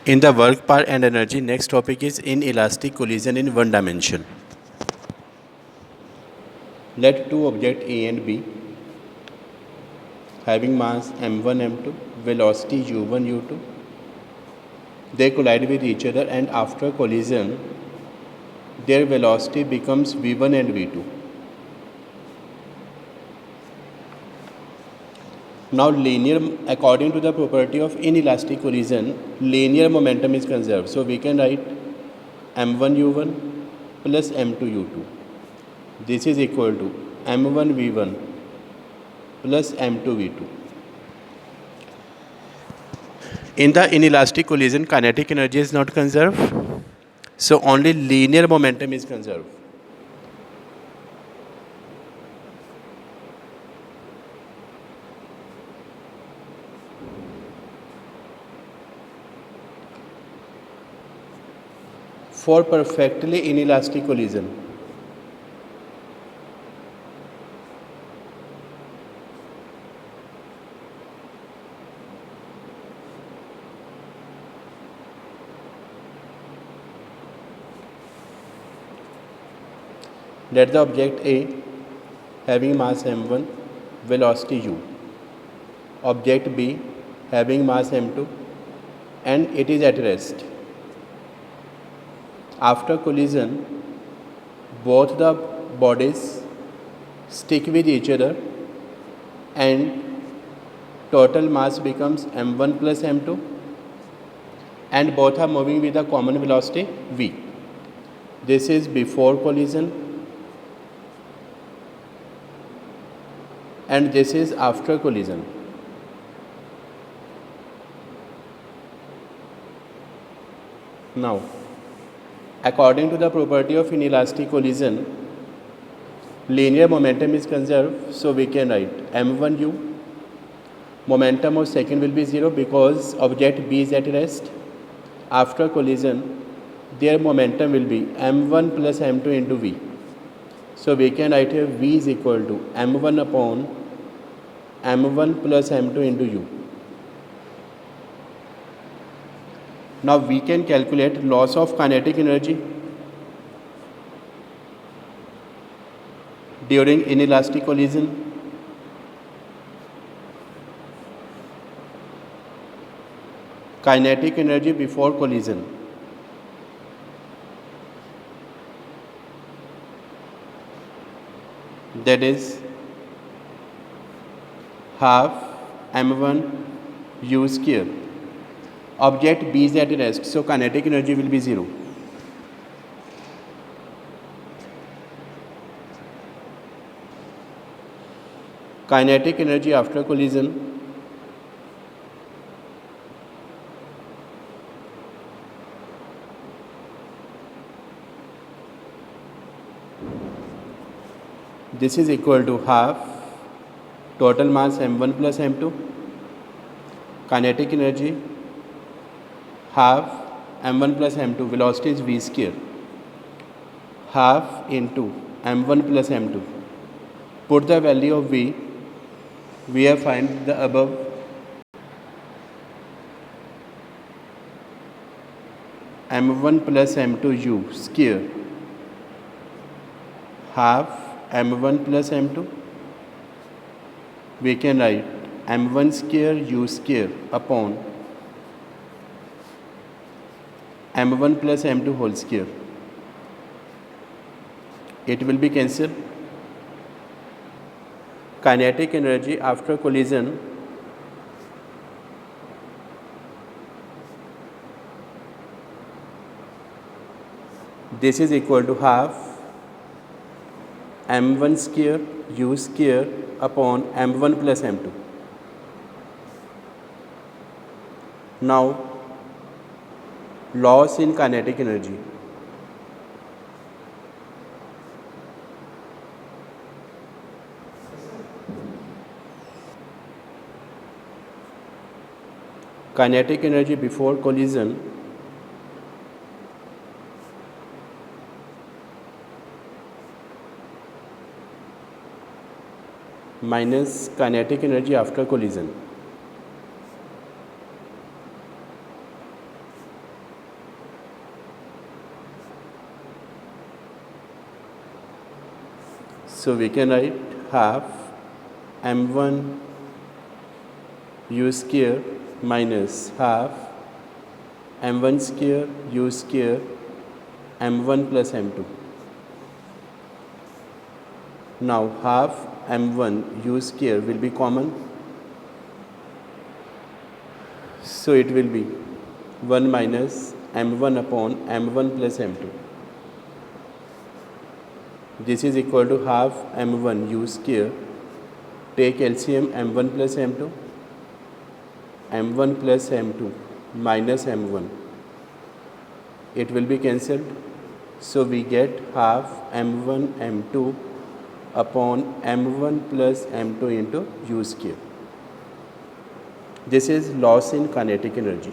In the work part and energy, next topic is inelastic collision in one dimension. Let two objects A and B having mass m1, m2, velocity u1, u2, they collide with each other, and after collision, their velocity becomes v1 and v2. Now, according to the property of inelastic collision, linear momentum is conserved. So we can write m1 u1 plus m2 u2. This is equal to m1 v1 plus m2 v2. In the inelastic collision, kinetic energy is not conserved. So only linear momentum is conserved. For perfectly inelastic collision, let the object A having mass m1, velocity u, object B having mass m2, and it is at rest. After collision, both the bodies stick with each other and total mass becomes m1 plus m2, and both are moving with a common velocity v. This is before collision and this is after collision. Now, according to the property of inelastic collision, linear momentum is conserved, so we can write m1u. Momentum of second will be 0 because object B is at rest. After collision, their momentum will be m1 plus m2 into v. So we can write here v is equal to m1 upon m1 plus m2 into u. Now we can calculate loss of kinetic energy during inelastic collision. Kinetic energy before collision. That is half m1 u square. Object B is at rest, so kinetic energy will be 0. Kinetic energy after collision this is equal to half total mass m1 plus m2, kinetic energy half m1 plus m2, velocity is v square, half into m1 plus m2. Put the value of v, we have find the above. m1 plus m2 u square half m1 plus m2. We can write m1 square u square upon m1 plus m2 whole square. It will be cancelled. Kinetic energy after collision this is equal to half m1 square u square upon m1 plus m2. Now, loss in kinetic energy. Kinetic energy before collision minus kinetic energy after collision. So we can write half m1 u square minus half m1 square u square m1 plus m2. Now half m1 u square will be common. So it will be 1 minus m1 upon m1 plus m2. This is equal to half m1 u square. Take LCM m1 plus m2. m1 plus m2 minus m1. It will be cancelled. So we get half m1 m2 upon m1 plus m2 into u square. This is loss in kinetic energy.